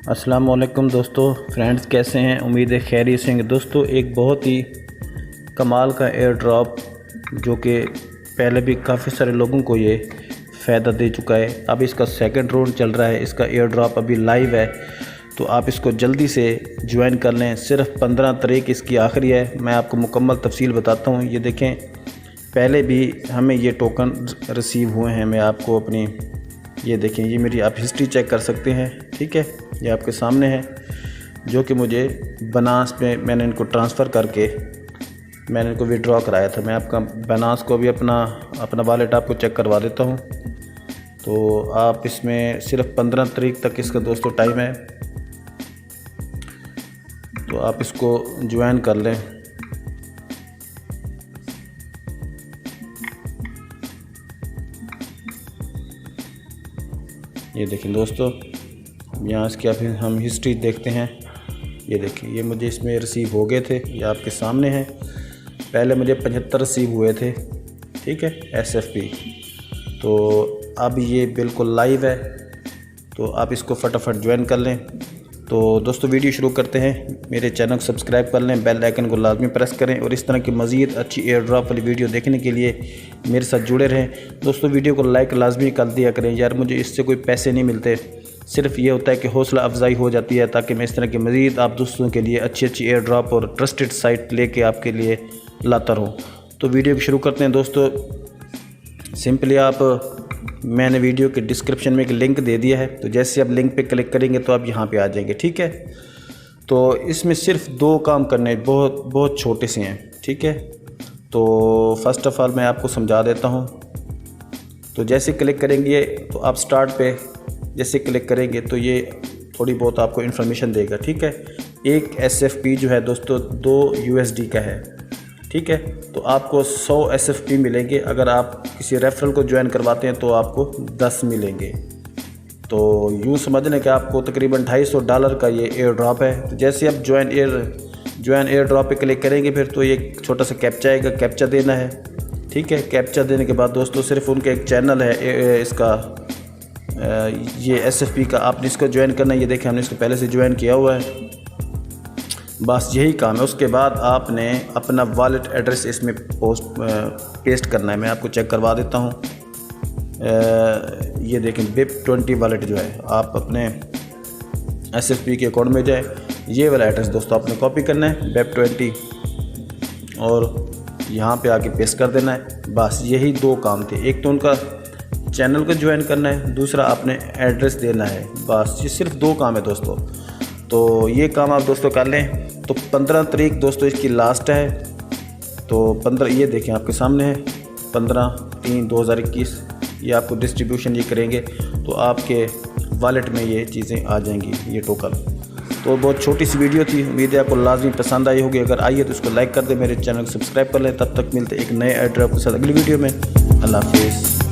अस्सलाम वालेकुम दोस्तों, फ्रेंड्स कैसे हैं। उम्मीद है खैरियत से हैं। दोस्तों एक बहुत ही कमाल का एयर ड्रॉप जो कि पहले भी काफ़ी सारे लोगों को ये फ़ायदा दे चुका है। अब इसका सेकंड राउंड चल रहा है। इसका एयर ड्रॉप अभी लाइव है, तो आप इसको जल्दी से ज्वाइन कर लें। सिर्फ 15 तारीख इसकी आखिरी है। मैं आपको मुकम्मल तफसील बताता हूँ। ये देखें, पहले भी हमें ये टोकन रिसीव हुए हैं। मैं आपको अपनी ये देखें, ये मेरी आप हिस्ट्री चेक कर सकते हैं। ठीक है, ये आपके सामने है, जो कि मुझे बनास में मैंने इनको ट्रांसफ़र करके मैंने इनको विड्रॉ कराया था। मैं आपका बनास को भी अपना वॉलेट आपको चेक करवा देता हूँ। तो आप इसमें सिर्फ 15 तारीख तक इसका दोस्तों टाइम है, तो आप इसको ज्वाइन कर लें। ये देखें दोस्तों, यहाँ इसकी आप हम हिस्ट्री देखते हैं। ये देखिए, ये मुझे इसमें रिसीव हो गए थे, ये आपके सामने हैं। पहले मुझे 75 रिसीव हुए थे, ठीक है, SFP। तो अब ये बिल्कुल लाइव है, तो आप इसको फटाफट ज्वाइन कर लें। तो दोस्तों वीडियो शुरू करते हैं। मेरे चैनल को सब्सक्राइब कर लें, बेल आइकन को लाजमी प्रेस करें और इस तरह की मज़ीद अच्छी एयर ड्रॉप वाली वीडियो देखने के लिए मेरे साथ जुड़े रहें। दोस्तों वीडियो को लाइक लाजमी कर दिया करें यार, मुझे इससे कोई पैसे नहीं मिलते, सिर्फ ये होता है कि हौसला अफजाई हो जाती है, ताकि मैं इस तरह की मज़ीद आप दोस्तों के लिए अच्छी अच्छी एयर ड्रॉप और ट्रस्टेड साइट लेके आपके लिए लाता रहूँ। तो वीडियो को शुरू करते हैं दोस्तों। सिंपली मैंने वीडियो के डिस्क्रिप्शन में एक लिंक दे दिया है, तो जैसे आप लिंक पे क्लिक करेंगे तो आप यहाँ पे आ जाएंगे। ठीक है, तो इसमें सिर्फ 2 काम करने बहुत छोटे से हैं। ठीक है, तो फर्स्ट ऑफ़ ऑल मैं आपको समझा देता हूँ। तो जैसे क्लिक करेंगे तो आप स्टार्ट पे जैसे क्लिक करेंगे तो ये थोड़ी बहुत आपको इन्फॉर्मेशन देगा। ठीक है, एक SFP जो है दोस्तों 2 USD का है। ठीक है, तो आपको 100 SFP मिलेंगे। अगर आप किसी रेफरल को ज्वाइन करवाते हैं तो आपको 10 मिलेंगे। तो यूँ समझ लें कि आपको तकरीबन $250 का ये एयर ड्रॉप है। तो जैसे आप ज्वाइन एयर ड्रॉप पे क्लिक करेंगे फिर तो ये छोटा सा कैप्चा आएगा, कैप्चा देना है। ठीक है, कैप्चा देने के बाद दोस्तों सिर्फ उनका एक चैनल है इसका ये SFP का, आपने इसको ज्वाइन करना है। ये देखें, हमने इसको पहले से ज्वाइन किया हुआ है, बस यही काम है। उसके बाद आपने अपना वॉलेट एड्रेस इसमें पेस्ट करना है। मैं आपको चेक करवा देता हूँ। ये देखें, BIP20 वॉलेट जो है, आप अपने SFP के अकाउंट में जाए, ये वाला एड्रेस दोस्तों आपने कॉपी करना है BIP20 और यहाँ पे आके पेस्ट कर देना है। बस यही 2 काम थे। एक तो उनका चैनल को ज्वाइन करना है, दूसरा आपने एड्रेस देना है। बस ये सिर्फ 2 काम है दोस्तों। तो ये काम आप दोस्तों कर लें। तो 15 तारीख दोस्तों इसकी लास्ट है। तो 15 ये देखें आपके सामने है, 15/3/2021 ये आपको डिस्ट्रीब्यूशन ये करेंगे तो आपके वॉलेट में ये चीज़ें आ जाएंगी, ये टोकन। तो बहुत छोटी सी वीडियो थी, उम्मीद है आपको लाजमी पसंद आई होगी। अगर आई है तो इसको लाइक कर दें, मेरे चैनल को सब्सक्राइब कर लें। तब तक मिलते एक नए एयर ड्रॉप के साथ अगली वीडियो में। अल्लाह हाफिज़।